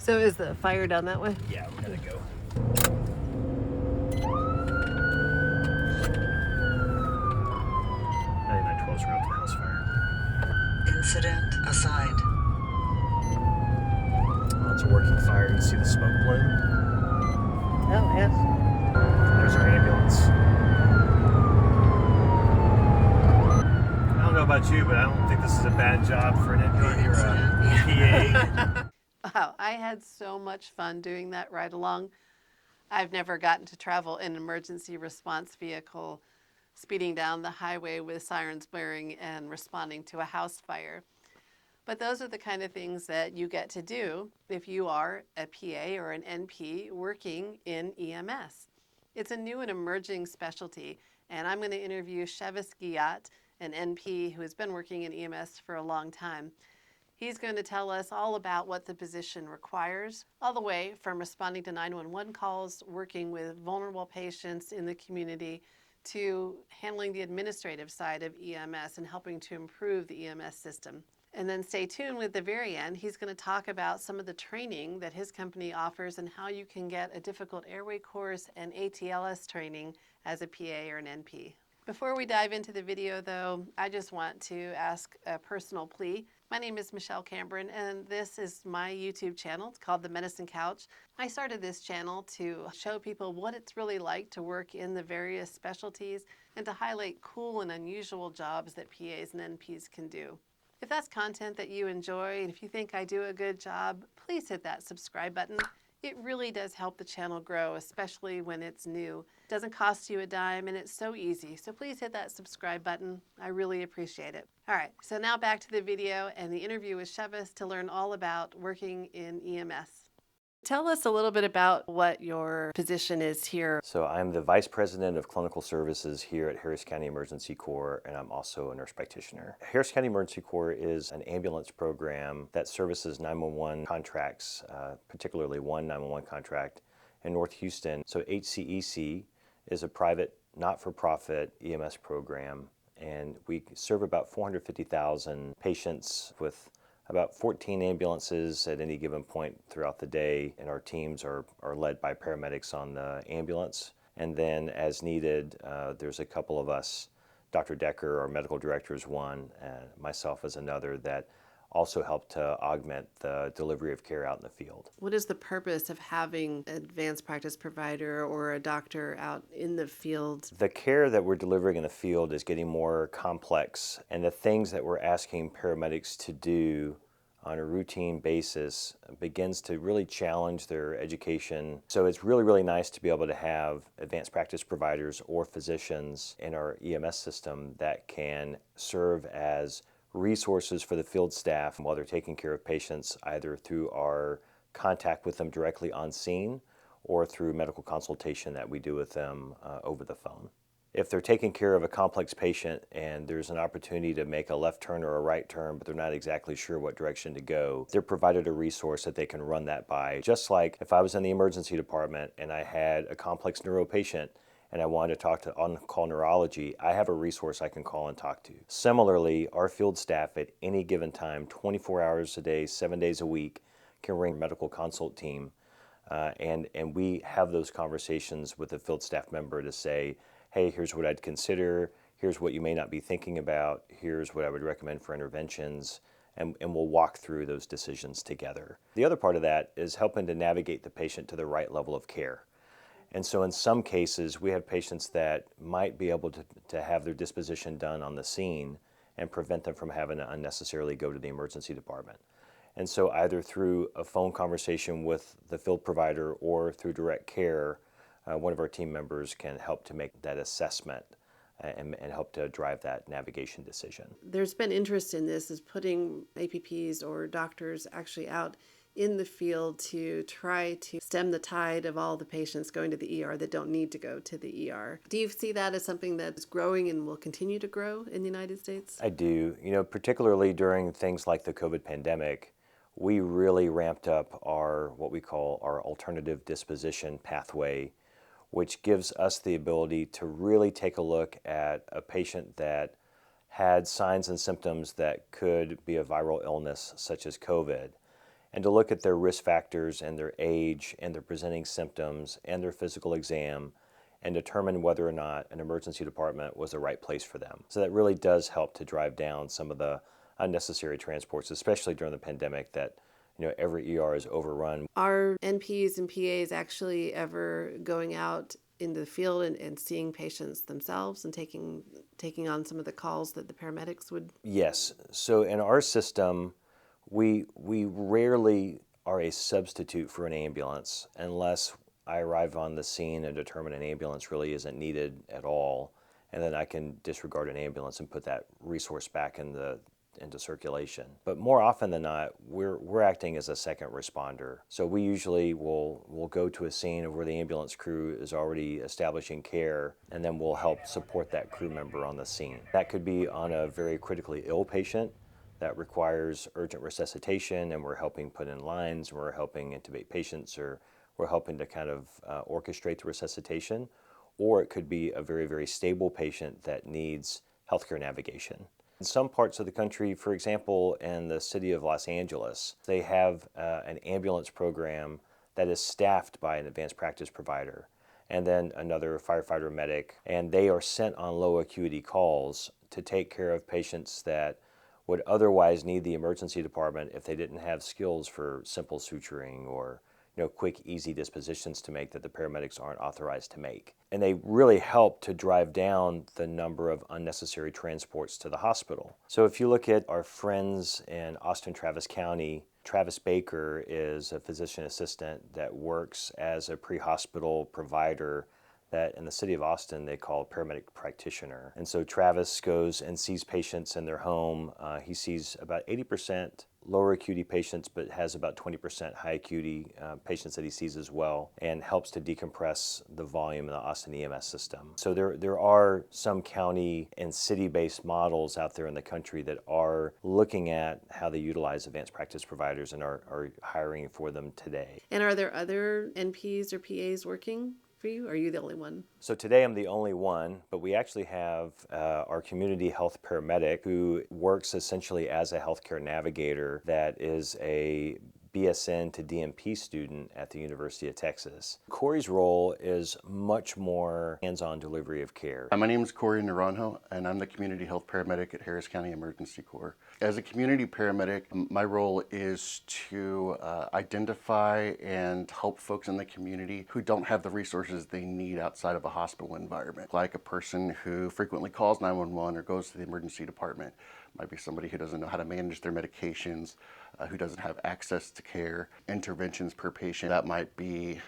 So is the fire down that way? Yeah, we're gonna go. 9912's route to the house fire. Incident assigned. It's a working fire. You can see the smoke plume. Oh, yes. There's our ambulance. I don't know about you, but I don't think this is a bad job for an NP or a PA. Wow, I had so much fun doing that ride along. I've never gotten to travel in an emergency response vehicle speeding down the highway with sirens blaring and responding to a house fire. But those are the kind of things that you get to do if you are a PA or an NP working in EMS. It's a new and emerging specialty, and I'm going to interview Chivas Guillote, an NP who has been working in EMS for a long time. He's going to tell us all about what the position requires, all the way from responding to 911 calls, working with vulnerable patients in the community, to handling the administrative side of EMS and helping to improve the EMS system. And then stay tuned with the very end. He's going to talk about some of the training that his company offers and how you can get a difficult airway course and ATLS training as a PA or an NP. Before we dive into the video though, I just want to ask a personal plea. My name is Michelle Cameron and this is my YouTube channel. It's called The Medicine Couch. I started this channel to show people what it's really like to work in the various specialties and to highlight cool and unusual jobs that PAs and NPs can do. If that's content that you enjoy and if you think I do a good job, please hit that subscribe button. It really does help the channel grow, especially when it's new. It doesn't cost you a dime and it's so easy. So please hit that subscribe button. I really appreciate it. All right, so now back to the video and the interview with Chivas to learn all about working in EMS. Tell us a little bit about what your position is here. So I'm the Vice President of Clinical Services here at Harris County Emergency Corps, and I'm also a nurse practitioner. Harris County Emergency Corps is an ambulance program that services 911 contracts, particularly one 911 contract in North Houston. So HCEC is a private, not-for-profit EMS program, and we serve about 450,000 patients with about 14 ambulances at any given point throughout the day, and our teams are led by paramedics on the ambulance. And then as needed, there's a couple of us, Dr. Decker, our medical director is one, and myself as another, that also help to augment the delivery of care out in the field. What is the purpose of having an advanced practice provider or a doctor out in the field? The care that we're delivering in the field is getting more complex, and the things that we're asking paramedics to do on a routine basis begins to really challenge their education. So it's really, really nice to be able to have advanced practice providers or physicians in our EMS system that can serve as resources for the field staff while they're taking care of patients, either through our contact with them directly on scene or through medical consultation that we do with them over the phone. If they're taking care of a complex patient and there's an opportunity to make a left turn or a right turn, but they're not exactly sure what direction to go, they're provided a resource that they can run that by. Just like if I was in the emergency department and I had a complex neuro patient and I wanted to talk to on-call neurology, I have a resource I can call and talk to. Similarly, our field staff at any given time, 24 hours a day, 7 days a week, can ring a medical consult team, and we have those conversations with the field staff member to say, hey, here's what I'd consider, here's what you may not be thinking about, here's what I would recommend for interventions, and we'll walk through those decisions together. The other part of that is helping to navigate the patient to the right level of care. And so in some cases, we have patients that might be able to have their disposition done on the scene and prevent them from having to unnecessarily go to the emergency department. And so either through a phone conversation with the field provider or through direct care, one of our team members can help to make that assessment and help to drive that navigation decision. There's been interest in this, is putting APPs or doctors actually out in the field to try to stem the tide of all the patients going to the ER that don't need to go to the ER. Do you see that as something that's growing and will continue to grow in the United States? I do. You know, particularly during things like the COVID pandemic, we really ramped up our, what we call our alternative disposition pathway, which gives us the ability to really take a look at a patient that had signs and symptoms that could be a viral illness such as COVID, and to look at their risk factors and their age and their presenting symptoms and their physical exam and determine whether or not an emergency department was the right place for them. So that really does help to drive down some of the unnecessary transports, especially during the pandemic that every ER is overrun. Are NPs and PAs actually ever going out into the field and seeing patients themselves and taking on some of the calls that the paramedics would? Yes. So in our system, we rarely are a substitute for an ambulance unless I arrive on the scene and determine an ambulance really isn't needed at all, and then I can disregard an ambulance and put that resource back into circulation. But more often than not, we're acting as a second responder. So we usually will go to a scene of where the ambulance crew is already establishing care, and then we'll help support that crew member on the scene. That could be on a very critically ill patient that requires urgent resuscitation, and we're helping put in lines, we're helping intubate patients, or we're helping to kind of orchestrate the resuscitation. Or it could be a very, very stable patient that needs healthcare navigation. In some parts of the country, for example, in the city of Los Angeles, they have an ambulance program that is staffed by an advanced practice provider and then another firefighter medic, and they are sent on low acuity calls to take care of patients that would otherwise need the emergency department if they didn't have skills for simple suturing or quick, easy dispositions to make that the paramedics aren't authorized to make. And they really help to drive down the number of unnecessary transports to the hospital. So if you look at our friends in Austin, Travis County, Travis Baker is a physician assistant that works as a pre-hospital provider that in the city of Austin they call paramedic practitioner. And so Travis goes and sees patients in their home. He sees about 80% lower acuity patients, but has about 20% high acuity patients that he sees as well, and helps to decompress the volume in the Austin EMS system. So there are some county and city-based models out there in the country that are looking at how they utilize advanced practice providers and are hiring for them today. And are there other NPs or PAs working for you? Or are you the only one? So today I'm the only one, but we actually have our community health paramedic who works essentially as a healthcare navigator that is a BSN to DMP student at the University of Texas. Corey's role is much more hands-on delivery of care. My name is Corey Naranjo, and I'm the community health paramedic at Harris County Emergency Corps. As a community paramedic, my role is to identify and help folks in the community who don't have the resources they need outside of a hospital environment, like a person who frequently calls 911 or goes to the emergency department. Might be somebody who doesn't know how to manage their medications, who doesn't have access to care, interventions per patient. That might be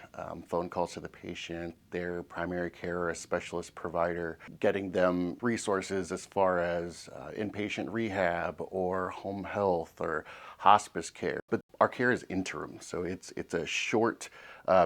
phone calls to the patient, their primary care or a specialist provider, getting them resources as far as inpatient rehab or home health or hospice care. But our care is interim, so it's a short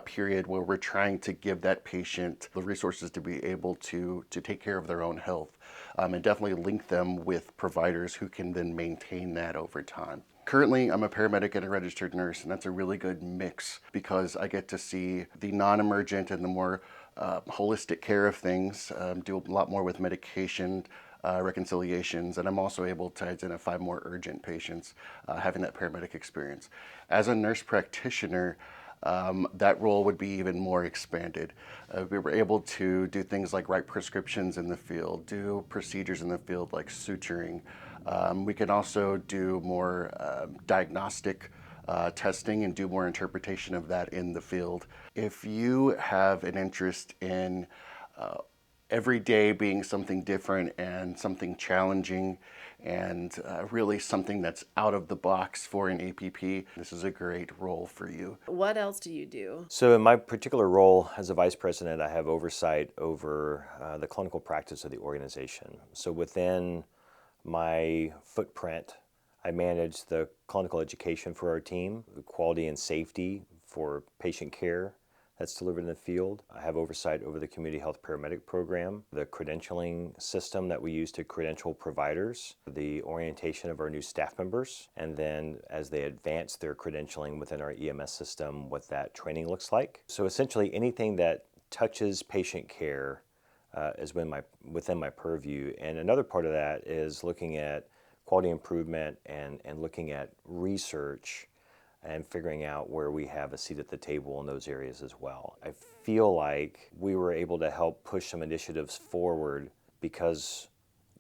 period where we're trying to give that patient the resources to be able to take care of their own health, and definitely link them with providers who can then maintain that over time. Currently, I'm a paramedic and a registered nurse, and that's a really good mix because I get to see the non-emergent and the more holistic care of things, do a lot more with medication, reconciliations, and I'm also able to identify more urgent patients having that paramedic experience. As a nurse practitioner, that role would be even more expanded. We were able to do things like write prescriptions in the field, do procedures in the field like suturing. We can also do more diagnostic testing and do more interpretation of that in the field. If you have an interest in every day being something different and something challenging and really something that's out of the box for an APP, this is a great role for you. What else do you do? So in my particular role as a vice president, I have oversight over the clinical practice of the organization. So within my footprint, I manage the clinical education for our team, the quality and safety for patient care that's delivered in the field. I have oversight over the community health paramedic program, the credentialing system that we use to credential providers, the orientation of our new staff members, and then as they advance their credentialing within our EMS system, what that training looks like. So essentially anything that touches patient care is within my purview. And another part of that is looking at quality improvement and looking at research and figuring out where we have a seat at the table in those areas as well. I feel like we were able to help push some initiatives forward because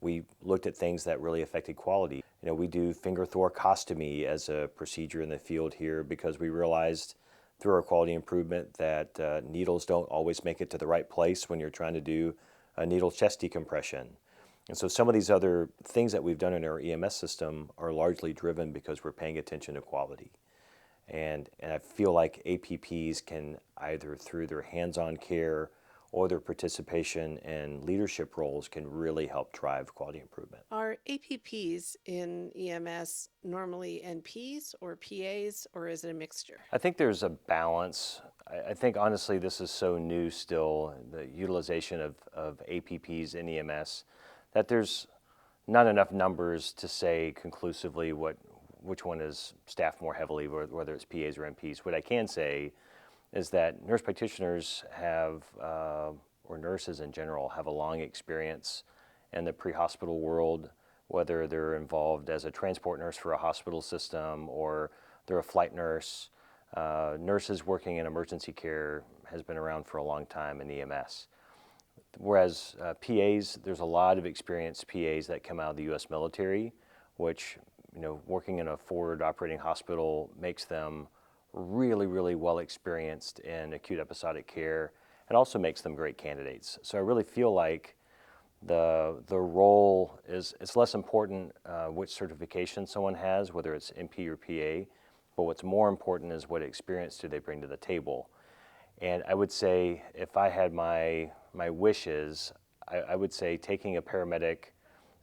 we looked at things that really affected quality. You know, we do finger thoracostomy as a procedure in the field here because we realized through our quality improvement that needles don't always make it to the right place when you're trying to do a needle chest decompression. And so some of these other things that we've done in our EMS system are largely driven because we're paying attention to quality. And I feel like APPs can either through their hands-on care or their participation in leadership roles can really help drive quality improvement. Are APPs in EMS normally NPs or PAs, or is it a mixture? I think there's a balance. I think honestly this is so new still, the utilization of APPs in EMS, that there's not enough numbers to say conclusively which one is staffed more heavily, whether it's PAs or NPs. What I can say is that nurse practitioners have, or nurses in general, have a long experience in the pre-hospital world, whether they're involved as a transport nurse for a hospital system or they're a flight nurse. Nurses working in emergency care has been around for a long time in EMS. Whereas PAs, there's a lot of experienced PAs that come out of the U.S. military, which, you know, working in a forward operating hospital makes them really, really well experienced in acute episodic care and also makes them great candidates. So I really feel like the role is, it's less important which certification someone has, whether it's NP or PA, but what's more important is what experience do they bring to the table. And I would say if I had my wishes, I would say taking a paramedic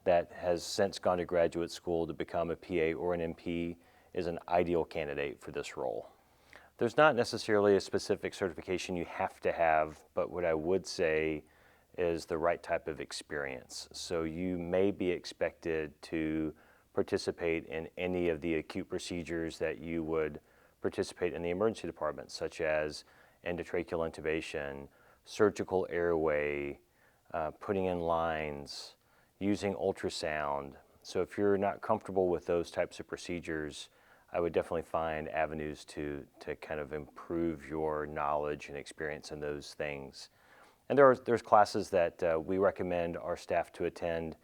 that has since gone to graduate school to become a PA or an NP is an ideal candidate for this role. There's not necessarily a specific certification you have to have, but what I would say is the right type of experience. So you may be expected to participate in any of the acute procedures that you would participate in the emergency department, such as endotracheal intubation, surgical airway, putting in lines, using ultrasound. So if you're not comfortable with those types of procedures, I would definitely find avenues to kind of improve your knowledge and experience in those things. And there's classes that we recommend our staff to attend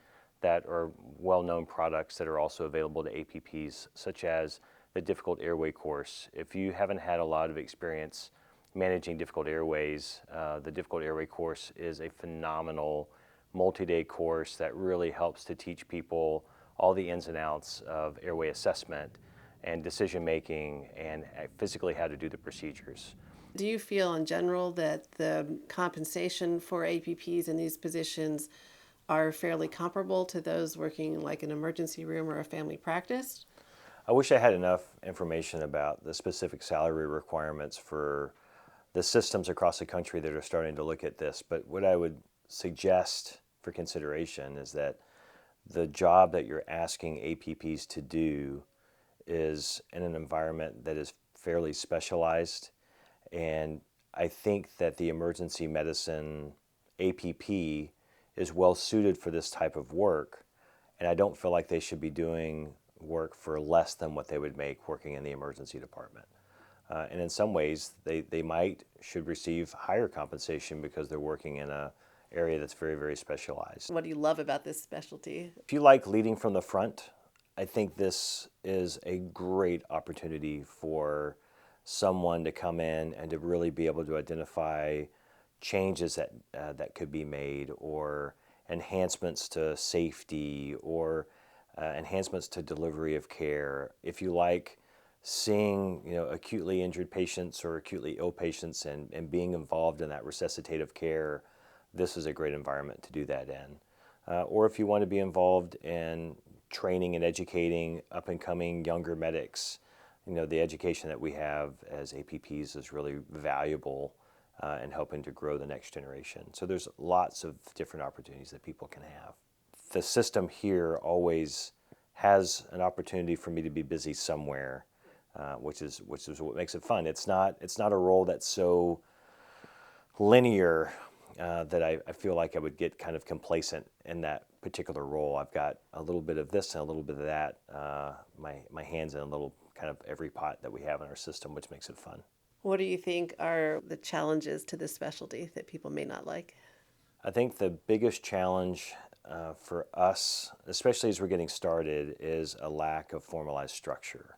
that are well-known products that are also available to APPs, such as the difficult airway course. If you haven't had a lot of experience managing difficult airways, the difficult airway course is a phenomenal multi-day course that really helps to teach people all the ins and outs of airway assessment and decision making and physically how to do the procedures. Do you feel in general that the compensation for APPs in these positions are fairly comparable to those working like an emergency room or a family practice? I wish I had enough information about the specific salary requirements for the systems across the country that are starting to look at this, but what I would suggest for consideration is that the job that you're asking APPs to do is in an environment that is fairly specialized, and I think that the emergency medicine APP is well suited for this type of work, and I don't feel like they should be doing work for less than what they would make working in the emergency department. And in some ways, they should receive higher compensation because they're working in an area that's very, very specialized. What do you love about this specialty? If you like leading from the front, I think this is a great opportunity for someone to come in and to really be able to identify changes that could be made, or enhancements to safety, or enhancements to delivery of care. If you like seeing, you know, acutely injured patients or acutely ill patients and being involved in that resuscitative care, this is a great environment to do that in. Or if you want to be involved in training and educating up-and-coming younger medics, you know, the education that we have as APPs is really valuable in helping to grow the next generation. So there's lots of different opportunities that people can have. The system here always has an opportunity for me to be busy somewhere, which is what makes it fun. It's not a role that's so linear that I feel like I would get kind of complacent in that particular role. I've got a little bit of this and a little bit of that, my hands in a little kind of every pot that we have in our system, which makes it fun. What do you think are the challenges to this specialty that people may not like? I think the biggest challenge for us, especially as we're getting started, is a lack of formalized structure.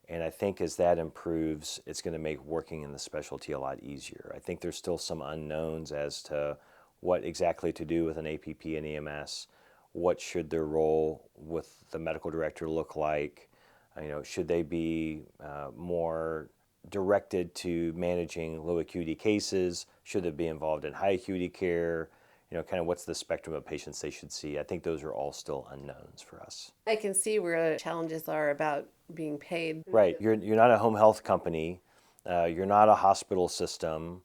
And I think as that improves, it's going to make working in the specialty a lot easier. I think there's still some unknowns as to what exactly to do with an APP and EMS. What should their role with the medical director look like? Should they be more directed to managing low acuity cases? Should they be involved in high acuity care? Kind of what's the spectrum of patients they should see? I think those are all still unknowns for us. I can see where challenges are about being paid. Right. You're not a home health company. You're not a hospital system.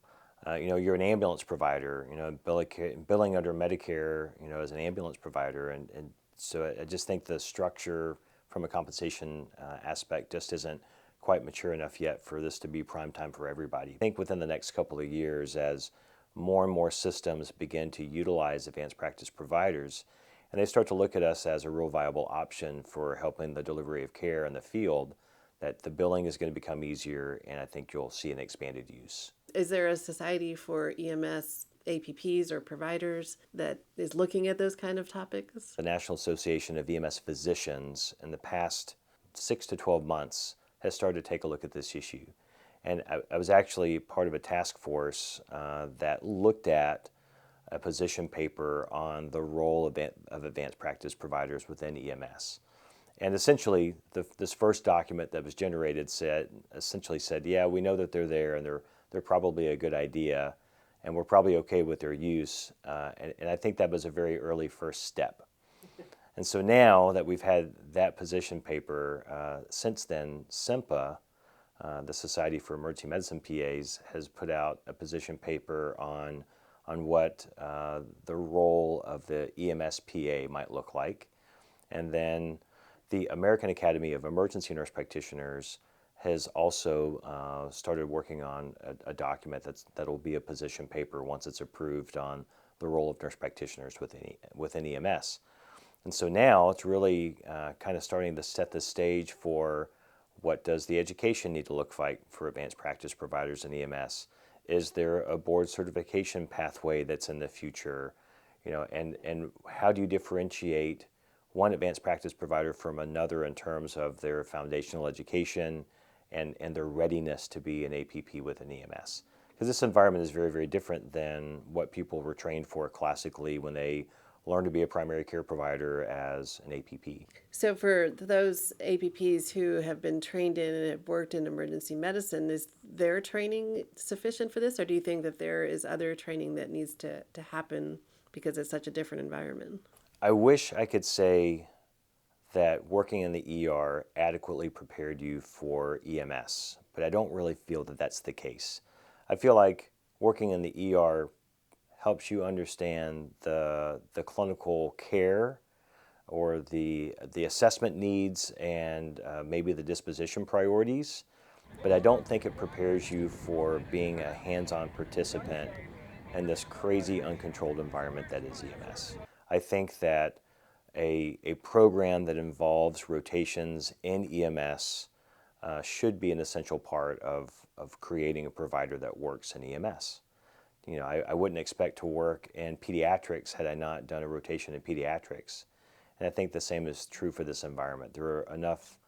You're an ambulance provider. Billing under Medicare. As an ambulance provider, and so I just think the structure from a compensation aspect just isn't quite mature enough yet for this to be prime time for everybody. I think within the next couple of years, as more and more systems begin to utilize advanced practice providers, and they start to look at us as a real viable option for helping the delivery of care in the field, that the billing is going to become easier, and I think you'll see an expanded use. Is there a society for EMS APPs or providers that is looking at those kind of topics? The National Association of EMS Physicians in the past 6 to 12 months has started to take a look at this issue. And I was actually part of a task force that looked at a position paper on the role of advanced practice providers within EMS. And essentially, this first document that was generated said, yeah, we know that they're there and they're probably a good idea, and we're probably okay with their use. And I think that was a very early first step. And so now that we've had that position paper, since then, SEMPA, the Society for Emergency Medicine PAs, has put out a position paper on what the role of the EMS PA might look like. And then the American Academy of Emergency Nurse Practitioners has also started working on a document that'll be a position paper once it's approved on the role of nurse practitioners within EMS. And so now it's really kind of starting to set the stage for what does the education need to look like for advanced practice providers in EMS? Is there a board certification pathway that's in the future? And how do you differentiate one advanced practice provider from another in terms of their foundational education and their readiness to be an APP with an EMS? Because this environment is very, very different than what people were trained for classically when they learned to be a primary care provider as an APP. So for those APPs who have been trained in and have worked in emergency medicine, is their training sufficient for this, or do you think that there is other training that needs to happen because it's such a different environment? I wish I could say that working in the ER adequately prepared you for EMS, but I don't really feel that that's the case. I feel like working in the ER helps you understand the clinical care or the assessment needs and maybe the disposition priorities, but I don't think it prepares you for being a hands-on participant in this crazy uncontrolled environment that is EMS. I think that a program that involves rotations in EMS should be an essential part of creating a provider that works in EMS. I wouldn't expect to work in pediatrics had I not done a rotation in pediatrics. And I think the same is true for this environment. There are enough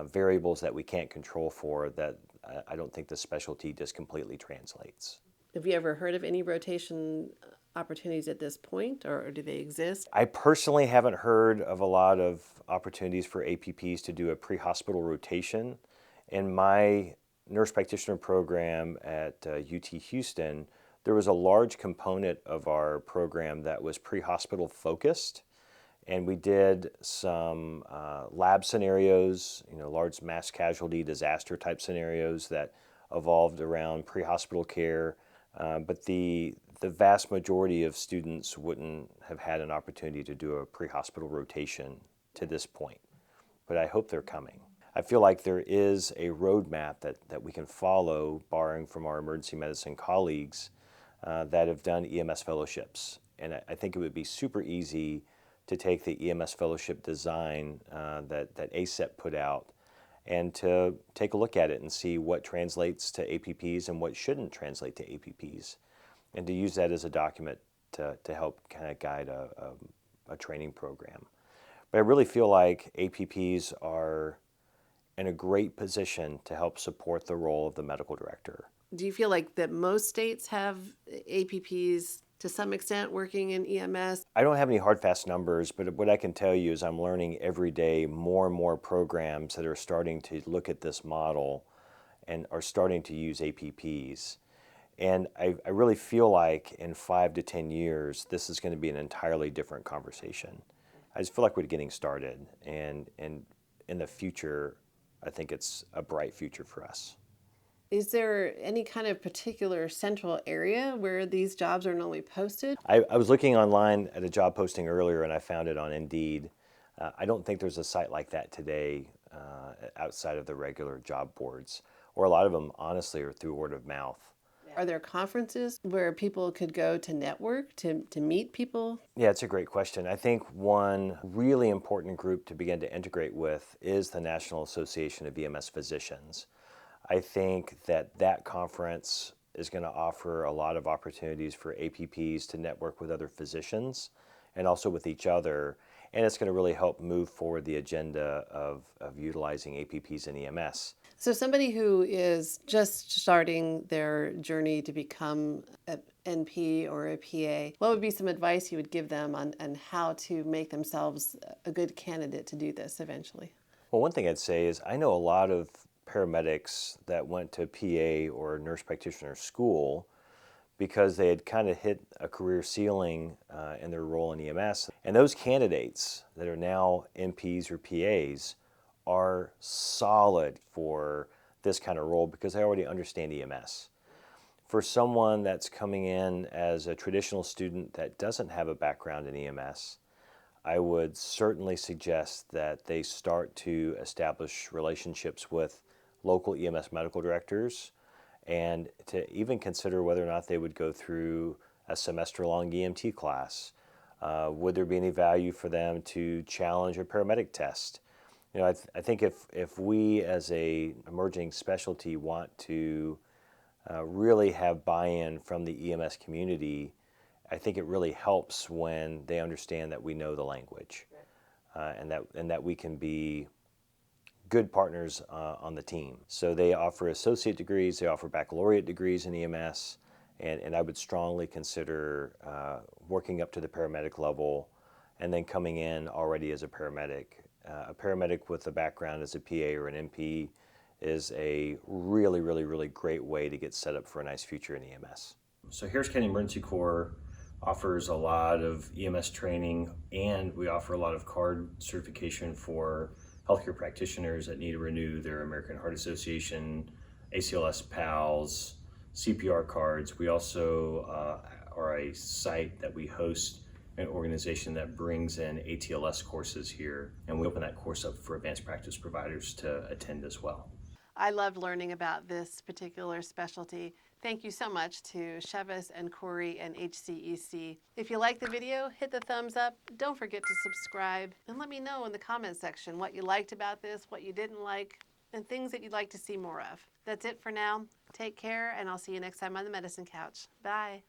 variables that we can't control for that I don't think the specialty just completely translates. Have you ever heard of any rotation opportunities at this point, or do they exist? I personally haven't heard of a lot of opportunities for APPs to do a pre-hospital rotation. In my nurse practitioner program at UT Houston, there was a large component of our program that was pre-hospital focused, and we did some lab scenarios, large mass casualty disaster type scenarios that evolved around pre-hospital care, but the vast majority of students wouldn't have had an opportunity to do a pre-hospital rotation to this point, but I hope they're coming. I feel like there is a roadmap that we can follow, borrowing from our emergency medicine colleagues that have done EMS fellowships. And I think it would be super easy to take the EMS fellowship design that ACEP put out and to take a look at it and see what translates to APPs and what shouldn't translate to APPs, and to use that as a document to help kind of guide a training program. But I really feel like APPs are in a great position to help support the role of the medical director. Do you feel like that most states have APPs to some extent working in EMS? I don't have any hard, fast numbers, but what I can tell you is I'm learning every day more and more programs that are starting to look at this model and are starting to use APPs. And I really feel like in 5 to 10 years, this is going to be an entirely different conversation. I just feel like we're getting started, and in the future, I think it's a bright future for us. Is there any kind of particular central area where these jobs are normally posted? I was looking online at a job posting earlier, and I found it on Indeed. I don't think there's a site like that today outside of the regular job boards, or a lot of them, honestly, are through word of mouth. Are there conferences where people could go to network, to meet people? Yeah, it's a great question. I think one really important group to begin to integrate with is the National Association of EMS Physicians. I think that conference is going to offer a lot of opportunities for APPs to network with other physicians and also with each other. And it's going to really help move forward the agenda of utilizing APPs in EMS. So somebody who is just starting their journey to become an NP or a PA, what would be some advice you would give them on how to make themselves a good candidate to do this eventually? Well, one thing I'd say is I know a lot of paramedics that went to PA or nurse practitioner school because they had kind of hit a career ceiling in their role in EMS. And those candidates that are now NPs or PAs are solid for this kind of role because they already understand EMS. For someone that's coming in as a traditional student that doesn't have a background in EMS, I would certainly suggest that they start to establish relationships with local EMS medical directors, and to even consider whether or not they would go through a semester-long EMT class. Would there be any value for them to challenge a paramedic test? You know, I think if we as a emerging specialty want to really have buy-in from the EMS community, I think it really helps when they understand that we know the language, and that we can be good partners on the team. So they offer associate degrees, they offer baccalaureate degrees in EMS, and I would strongly consider working up to the paramedic level and then coming in already as a paramedic. A paramedic with a background as a PA or an NP is a really, really, really great way to get set up for a nice future in EMS. So Harris County Emergency Corps offers a lot of EMS training, and we offer a lot of card certification for healthcare practitioners that need to renew their American Heart Association, ATLS PALS, CPR cards. We also are a site that we host an organization that brings in ATLS courses here, and we open that course up for advanced practice providers to attend as well. I loved learning about this particular specialty. Thank you so much to Chivas and Corey and HCEC. If you like the video, hit the thumbs up. Don't forget to subscribe, and let me know in the comment section what you liked about this, what you didn't like, and things that you'd like to see more of. That's it for now. Take care, and I'll see you next time on the Medicine Couch. Bye.